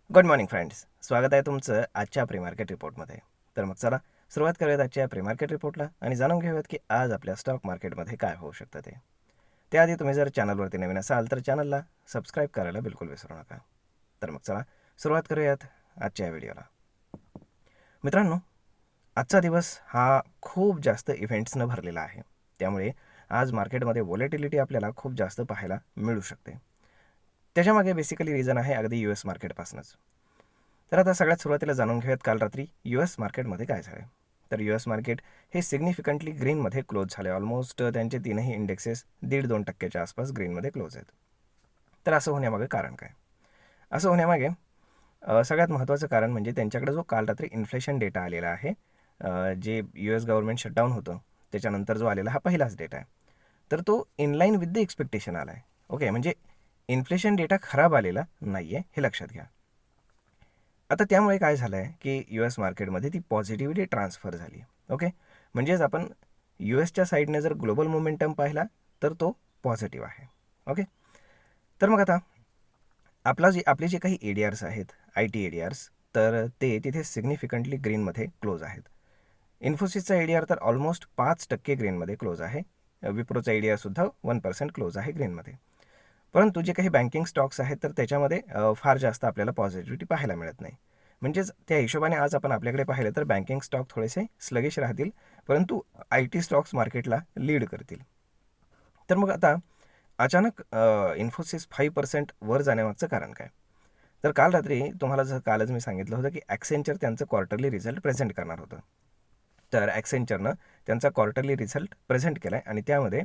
Good morning friends, स्वागत आहे तुमचं आजच्या प्री मार्केट रिपोर्टमध्ये. तर मग चला सुरुवात करूयात आजच्या प्री मार्केट रिपोर्टला आणि जाणून घेऊयात की आज आपल्या स्टॉक मार्केटमध्ये काय होऊ शकतं ते. त्याआधी तुम्ही जर चॅनलवरती नवीन असाल तर चॅनलला सबस्क्राईब करायला बिलकुल विसरू नका. तर मग चला सुरुवात करूयात आजच्या व्हिडिओला. मित्रांनो, आजचा दिवस हा खूप जास्त इव्हेंट्सनं भरलेला आहे. त्यामुळे आज मार्केटमध्ये व्हॉलेटिलिटी आपल्याला खूप जास्त पाहायला मिळू शकते. त्याच्यामागे बेसिकली रिझन आहे अगदी US मार्केटपासूनच. तर आता सगळ्यात सुरुवातीला जाणून घेऊयात काल रात्री US मार्केटमध्ये काय झालं. तर US मार्केट हे सिग्निफिकंटली ग्रीनमध्ये क्लोज झाले. ऑलमोस्ट त्यांचे तीनही इंडेक्सेस 1.5-2% आसपास ग्रीनमध्ये क्लोज आहेत. तर असं होण्यामागे कारण काय? असं होण्यामागे सगळ्यात महत्त्वाचं कारण म्हणजे त्यांच्याकडे जो काल रात्री इन्फ्लेशन डेटा आलेला आहे, जे US गव्हर्नमेंट शटडाऊन होतं त्याच्यानंतर जो आलेला हा पहिलाच डेटा आहे. तर तो इनलाईन विथ द एक्सपेक्टेशन आला आहे. ओके, म्हणजे इन्फ्लेशन डेटा खराब आलेला नाही आहे, हे लक्षात घ्या. आता त्यामुळे काय झालं आहे की US मार्केटमध्ये ती पॉझिटिव्हिटी ट्रान्सफर झाली. ओके, म्हणजेच आपण USच्या साईडने जर ग्लोबल मोमेंटम पाहिला तर तो पॉझिटिव्ह आहे. ओके, तर मग आता आपले जे काही ADRs आहेत, IT ADRs, तर ते तिथे सिग्निफिकंटली ग्रीनमध्ये क्लोज आहेत. इन्फोसिसचा ADR तर ऑलमोस्ट 5% ग्रीनमध्ये क्लोज आहे. विप्रोचा ADRसुद्धा 1% क्लोज आहे ग्रीनमध्ये. परंतु जे काही बँकिंग स्टॉक्स आहेत तर त्याच्यामध्ये फार जास्त आपल्याला पॉझिटिव्हिटी पाहायला मिळत नाही. म्हणजेच त्या हिशोबाने आज आपण आपल्याकडे पाहिलं तर बँकिंग स्टॉक थोडेसे स्लगिश राहतील, परंतु IT स्टॉक्स मार्केटला लीड करतील. तर मग आता अचानक इन्फोसिस 5% वर जाण्यामागचं कारण काय? तर काल रात्री तुम्हाला जसं कालच मी सांगितलं होतं की ॲक्सेंचर त्यांचं क्वार्टरली रिझल्ट प्रेझेंट करणार होतं. तर ॲक्सेंचरनं त्यांचा क्वार्टरली रिझल्ट प्रेझेंट केला आहे आणि त्यामध्ये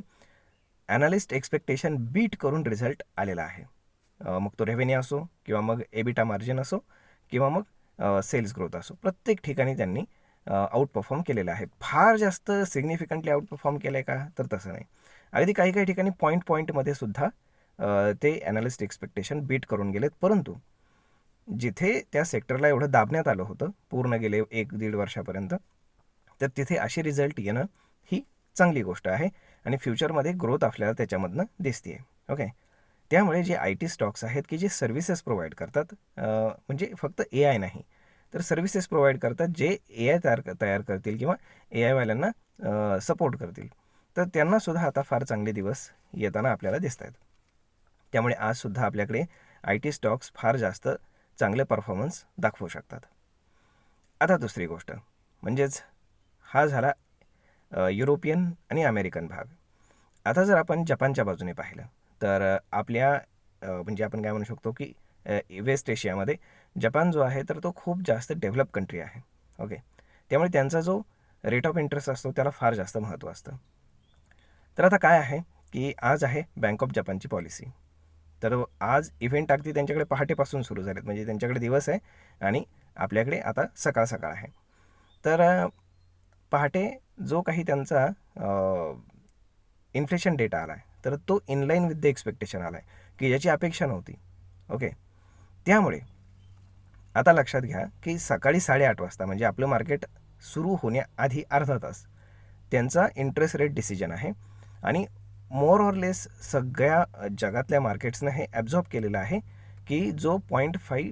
ॲनालिस्ट एक्सपेक्टेशन बीट करून रिझल्ट आलेला आहे. मग तो रेव्हेन्यू असो किंवा मग एबिटा मार्जिन असो किंवा मग सेल्स ग्रोथ असो, प्रत्येक ठिकाणी त्यांनी आउट परफॉर्म केलेलं आहे. फार जास्त सिग्निफिकंटली आउट परफॉर्म केलं आहे का? तर तसं नाही. अगदी काही काही ठिकाणी पॉईंटमध्ये सुद्धा ते ॲनालिस्ट एक्सपेक्टेशन बीट करून गेलेत. परंतु जिथे त्या सेक्टरला एवढं दाबण्यात आलं होतं पूर्ण गेले 1-1.5 वर्षापर्यंत, तर तिथे अशी रिझल्ट येणं ही चांगली गोष्ट आहे आणि फ्युचरमध्ये ग्रोथ आपल्याला त्याच्यामधनं दिसते. ओके, त्यामुळे जे IT स्टॉक्स आहेत की जे सर्व्हिसेस प्रोव्हाइड करतात, म्हणजे फक्त AI नाही तर सर्व्हिसेस प्रोव्हाइड करतात, जे AI तयार करतील किंवा AI वाल्यांना सपोर्ट करतील, तर त्यांनासुद्धा आता फार चांगले दिवस येताना आपल्याला दिसत आहेत. त्यामुळे आजसुद्धा आपल्याकडे IT स्टॉक्स फार जास्त चांगले परफॉर्मन्स दाखवू शकतात. आता दुसरी गोष्ट म्हणजेच हा झाला युरोपियन आणि अमेरिकन भाग. आता जर आपण जपानच्या बाजूने पाहिलं तर आपल्या म्हणजे आपण काय म्हणू शकतो की वेस्ट एशियामध्ये जपान जो आहे तर तो खूप जास्त डेव्हलप कंट्री आहे. ओके, त्यामुळे त्यांचा जो रेट ऑफ इंटरेस्ट असतो त्याला फार जास्त महत्त्व असतं. तर आता काय आहे की आज आहे बँक ऑफ जपानची पॉलिसी. तर आज इव्हेंट अगदी त्यांच्याकडे पहाटेपासून सुरू झालेत, म्हणजे त्यांच्याकडे दिवस आहे आणि आपल्याकडे आता सकाळ सकाळ आहे. तर पहाटे जो काही त्यांचा इन्फ्लेशन डेटा आला आहे तर तो इनलाईन विथ द एक्सपेक्टेशन आला आहे की ज्याची अपेक्षा नव्हती. ओके, त्यामुळे आता लक्षात घ्या की सकाळी 8:30 वाजता म्हणजे आपलं मार्केट सुरू होण्याआधी अर्धा तास त्यांचा इंटरेस्ट रेट डिसिजन आहे आणि मोर ऑर लेस सगळ्या जगातल्या मार्केट्सनं हे ॲब्झॉर्ब केलेलं आहे की जो 0.5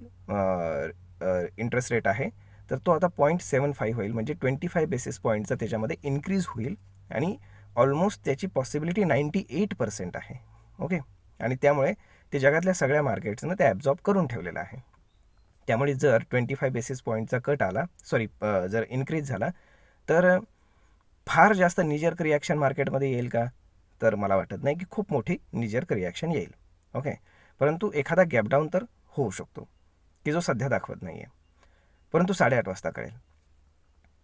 इंटरेस्ट रेट आहे तर तो आता 0.75 होईल, म्हणजे 25 बेसिस पॉईंटचा त्याच्यामध्ये इन्क्रीज होईल आणि ऑलमोस्ट त्याची पॉसिबिलिटी 98% आहे. ओके, आणि त्यामुळे ते जगातल्या सगळ्या मार्केट्सनं ते ॲब्झॉर्ब करून ठेवलेलं आहे. त्यामुळे जर 25 बेसिस पॉईंटचा कट आला, जर इन्क्रीज झाला तर फार जास्त निजर्क रिॲक्शन मार्केटमध्ये येईल का? तर मला वाटत नाही की खूप मोठी निजर्क रिॲक्शन येईल. ओके, परंतु एखादा गॅपडाऊन तर होऊ शकतो की जो सध्या दाखवत नाही आहे, परंतु 8:30 वाजता कळेल.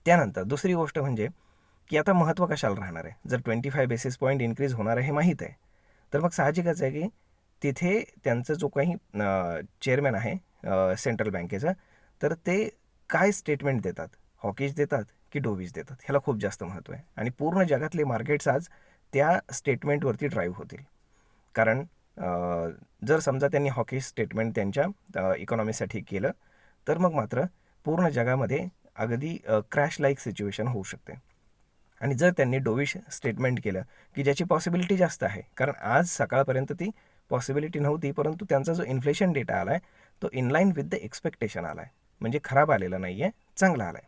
त्यानंतर दुसरी गोष्ट म्हणजे की आता महत्त्व कशाला राहणार आहे? जर 25 बेसिस पॉईंट इन्क्रीज होणार आहे हे माहीत आहे, तर मग साहजिकच आहे की तिथे त्यांचं जो काही चेअरमॅन आहे सेंट्रल बँकेचा, तर ते काय स्टेटमेंट देतात, हॉकीज देतात की डोवीज देतात, ह्याला खूप जास्त महत्त्व आहे आणि पूर्ण जगातले मार्केट्स आज त्या स्टेटमेंटवरती ड्राईव्ह होतील. कारण जर समजा त्यांनी हॉकीज स्टेटमेंट त्यांच्या इकॉनॉमीसाठी केलं तर मग मात्र पूर्ण जगामध्ये अगदी क्रॅश लाईक सिच्युएशन होऊ शकते. आणि जर त्यांनी डोविश स्टेटमेंट केलं की ज्याची पॉसिबिलिटी जास्त आहे, कारण आज सकाळपर्यंत ती पॉसिबिलिटी नव्हती, परंतु त्यांचा जो इन्फ्लेशन डेटा आला आहे तो इनलाईन विथ द एक्सपेक्टेशन आला आहे, म्हणजे खराब आलेला नाही आहे, चांगला आला आहे.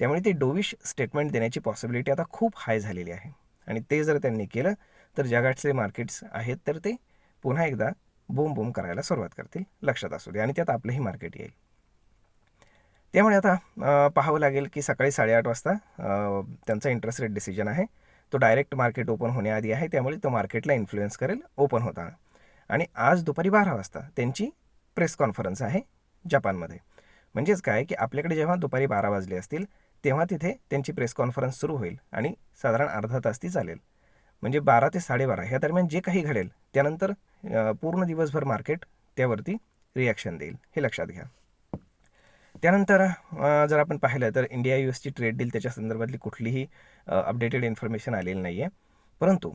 त्यामुळे ते डोविश स्टेटमेंट देण्याची पॉसिबिलिटी आता खूप हाय झालेली आहे. आणि ते जर त्यांनी केलं तर जगातले मार्केट्स आहेत तर ते पुन्हा एकदा बूम बूम करायला सुरुवात करतील, लक्षात असू दे, आणि त्यात आपलंही मार्केट येईल. त्यामुळे आता पाहावं लागेल की सकाळी 8:30 वाजता त्यांचा इंटरेस्ट रेट डिसिजन आहे. तो डायरेक्ट मार्केट ओपन होण्याआधी आहे, त्यामुळे तो मार्केटला इन्फ्लुएन्स करेल ओपन होताना. आणि आज दुपारी 12 वाजता त्यांची प्रेस कॉन्फरन्स आहे जपानमध्ये. म्हणजेच काय की आपल्याकडे जेव्हा दुपारी 12 वाजले असतील तेव्हा तिथे त्यांची प्रेस कॉन्फरन्स सुरू होईल आणि साधारण अर्धा तास ती चालेल. म्हणजे 12 ते 12:30 ह्या दरम्यान जे काही घडेल त्यानंतर पूर्ण दिवसभर मार्केट त्यावरती रिॲक्शन देईल, हे लक्षात घ्या. त्यानंतर जर आपण पाहिलं तर इंडिया US ची ट्रेड डील त्याच्या संदर्भातली कुठलीही अपडेटेड इन्फॉर्मेशन आलेली नाही आहे. परंतु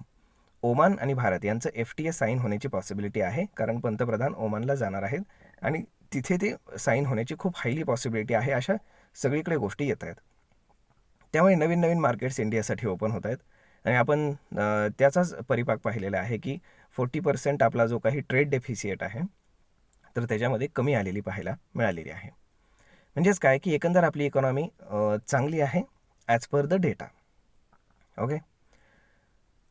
ओमान आणि भारत यांचं FTA साईन होण्याची पॉसिबिलिटी आहे, कारण पंतप्रधान ओमानला जाणार आहेत आणि तिथे ते साईन होण्याची खूप हायली पॉसिबिलिटी आहे. अशा सगळीकडे गोष्टी येत आहेत. त्यामुळे नवीन नवीन मार्केट्स इंडियासाठी ओपन होत आहेत. आणि आपण त्याचाच परिपाक पाहिलेला आहे की 40% आपला जो काही ट्रेड डेफिसिएट आहे तर त्याच्यामध्ये कमी आलेली पाहायला मिळालेली आहे. म्हणजेच काय की एकंदर आपली इकॉनॉमी चांगली आहे as per the data. Okay,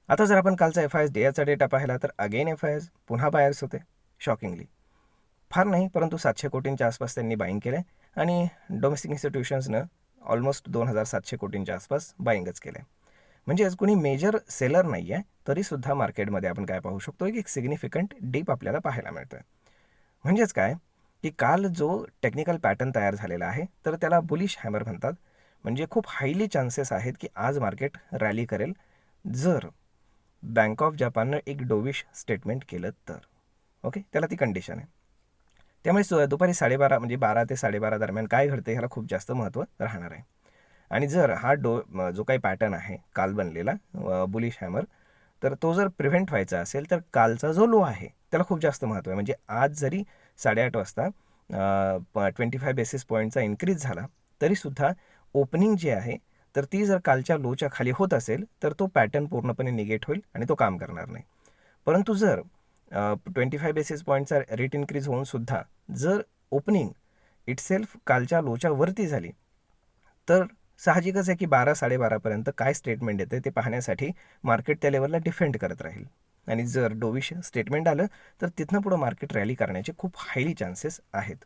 आता जर आपण कालचा FIS डेचा डेटा पाहिला तर अगेन FIS पुन्हा बायर्स होते, शॉकिंगली. फार नाही परंतु 700 कोटींच्या आसपास त्यांनी बाईंग केलं आहे आणि डोमेस्टिक इन्स्टिट्यूशन्सनं ऑलमोस्ट 2,700 कोटींच्या आसपास बाईंगच केलं आहे. म्हणजेच कोणी मेजर सेलर नाही आहे तरीसुद्धा मार्केटमध्ये आपण काय पाहू शकतो की एक सिग्निफिकंट डीप आपल्याला पाहायला मिळतं आहे. म्हणजेच काय की काल जो टेक्निकल पॅटर्न तयार झालेला आहे तर त्याला बुलिश हॅमर म्हणतात. म्हणजे खूप हायली चान्सेस आहेत की आज मार्केट रॅली करेल जर बँक ऑफ जपाननं एक डोविश स्टेटमेंट केलं तर. ओके, त्याला ती कंडिशन आहे. त्यामुळे दुपारी 12:30 म्हणजे 12 ते 12:30 दरम्यान काय घडते ह्याला खूप जास्त महत्त्व राहणार आहे. आणि जर हा जो काही पॅटर्न आहे काल बनलेला बुलिश हॅमर, तर तो जर प्रिव्हेंट व्हायचा असेल तर कालचा जो लो आहे त्याला खूप जास्त महत्त्व आहे. म्हणजे आज जरी 8:30 वाजता 25 बेसिस पॉईंटचा इन्क्रीज झाला तरीसुद्धा ओपनिंग जी आहे तर ती जर कालच्या लोच्या खाली होत असेल तर तो पॅटर्न पूर्णपणे निगेट होईल आणि तो काम करणार नाही. परंतु जर 25 बेसिस पॉईंटचा रेट इन्क्रीज होऊनसुद्धा जर ओपनिंग इटसेल्फ कालच्या लोच्या वरती झाली तर साहजिकच आहे की 12-12:30पर्यंत काय स्टेटमेंट येते ते पाहण्यासाठी मार्केट त्या लेवलला डिफेंड करत राहील. आणि जर डोविश स्टेटमेंट आलं तर तिथनं पुढं मार्केट रॅली करण्याचे खूप हायली चान्सेस आहेत.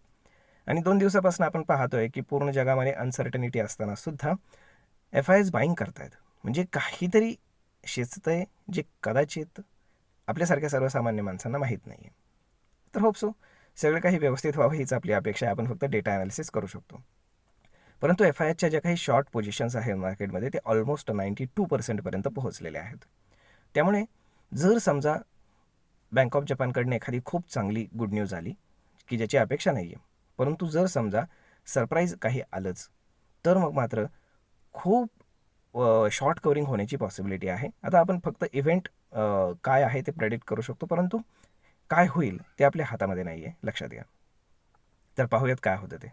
आणि 2 दिवसापासून आपण पाहतोय की पूर्ण जगामध्ये अनसर्टनिटी असताना सुद्धा FIS बाईंग करतायत. म्हणजे काहीतरी शिजतंय जे कदाचित आपल्यासारख्या सर्वसामान्य माणसांना माहीत नाही आहे. तर होप सो सगळं काही व्यवस्थित व्हावं हीच आपली अपेक्षा आहे. आपण फक्त डेटा ॲनालिसिस करू शकतो. परंतु FISच्या ज्या काही शॉर्ट पोझिशन्स आहेत मार्केटमध्ये ते ऑलमोस्ट 92% पोहोचलेले आहेत. त्यामुळे जर समजा बँक ऑफ जपानकडनं एखादी खूप चांगली गुड न्यूज आली की ज्याची अपेक्षा नाही आहे, परंतु जर समजा सरप्राईज काही आलंच तर मग मात्र खूप शॉर्ट कवरिंग होण्याची पॉसिबिलिटी आहे. आता आपण फक्त इव्हेंट काय आहे ते प्रेडिक्ट करू शकतो, परंतु काय होईल ते आपल्या हातामध्ये नाही आहे, लक्षात घ्या. तर पाहूयात काय होतं ते.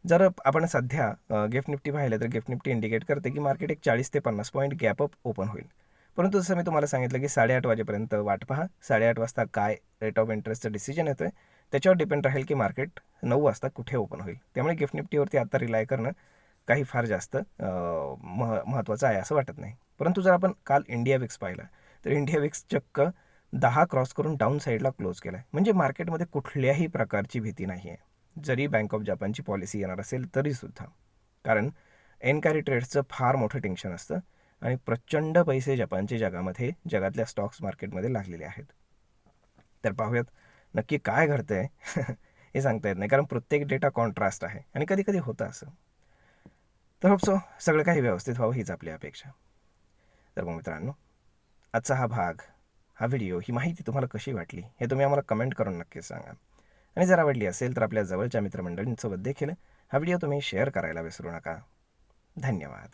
जर आपण सध्या गिफ्ट निफ्टी पाहिलं तर गिफ्ट निफ्टी इंडिकेट करते की मार्केट एक 40 ते 50 पॉईंट गॅपअप ओपन होईल. परंतु जसं मी तुम्हाला सांगितलं की 8:30 वाजेपर्यंत वाट पहा. 8:30 वाजता काय रेट ऑफ इंटरेस्टचं डिसिजन येतं आहे त्याच्यावर डिपेंड राहील की मार्केट 9 वाजता कुठे ओपन होईल. त्यामुळे गिफ्ट निफ्टीवरती आता रिलाय करणं काही फार जास्त महत्त्वाचं आहे असं वाटत नाही. परंतु जर आपण काल इंडिया विक्स पाहिला तर इंडिया विक्स चक्क 10 क्रॉस करून डाऊन साईडला क्लोज केला आहे. म्हणजे मार्केटमध्ये कुठल्याही प्रकारची भीती नाही आहे जरी बँक ऑफ जपानची पॉलिसी येणार असेल तरीसुद्धा. कारण एनकॅरी ट्रेड्सचं फार मोठं टेन्शन असतं आणि प्रचंड पैसे जपानच्या जगातल्या स्टॉक्स मार्केटमध्ये लागलेले आहेत. तर पाहूयात नक्की काय घडतं आहे हे सांगता येत नाही, कारण प्रत्येक डेटा कॉन्ट्रास्ट आहे आणि कधी कधी होतं असं. तर होप सो सगळं काही व्यवस्थित व्हावं हीच आपली अपेक्षा. तर मग मित्रांनो, आजचा हा व्हिडिओ ही माहिती तुम्हाला कशी वाटली हे तुम्ही आम्हाला कमेंट करून नक्कीच सांगा. आणि जर आवडली असेल तर आपल्या जवळच्या मित्रमंडळींसोबत देखील हा व्हिडिओ तुम्ही शेअर करायला विसरू नका. धन्यवाद.